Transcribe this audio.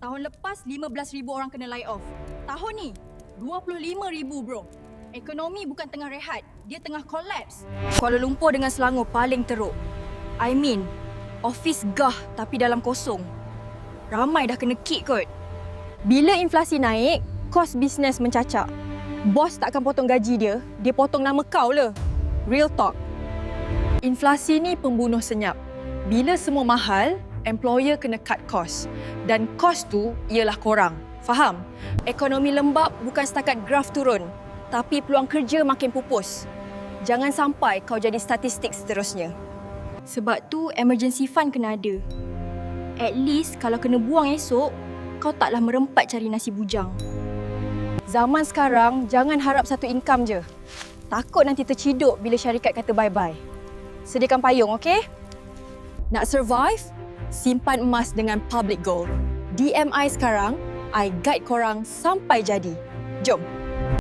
Tahun lepas 15,000 orang kena lay off. Tahun ni 25,000 bro. Ekonomi bukan tengah rehat, dia tengah collapse. Kuala Lumpur dengan Selangor paling teruk. I mean, office gah tapi dalam kosong. Ramai dah kena kick kot. Bila inflasi naik, kos bisnes mencacak. Bos takkan potong gaji dia, dia potong nama kau le. Real talk. Inflasi ni pembunuh senyap. Bila semua mahal, employer kena cut cost. Dan cost tu ialah korang. Faham? Ekonomi lembab bukan setakat graf turun, tapi peluang kerja makin pupus. Jangan sampai kau jadi statistik seterusnya. Sebab tu emergency fund kena ada. At least kalau kena buang esok, kau taklah merempat cari nasi bujang. Zaman sekarang, jangan harap satu income je. Takut nanti terciduk bila syarikat kata bye-bye. Sediakan payung, okey? Nak survive? Simpan emas dengan Public Gold. DMI sekarang, I guide korang sampai jadi. Jom!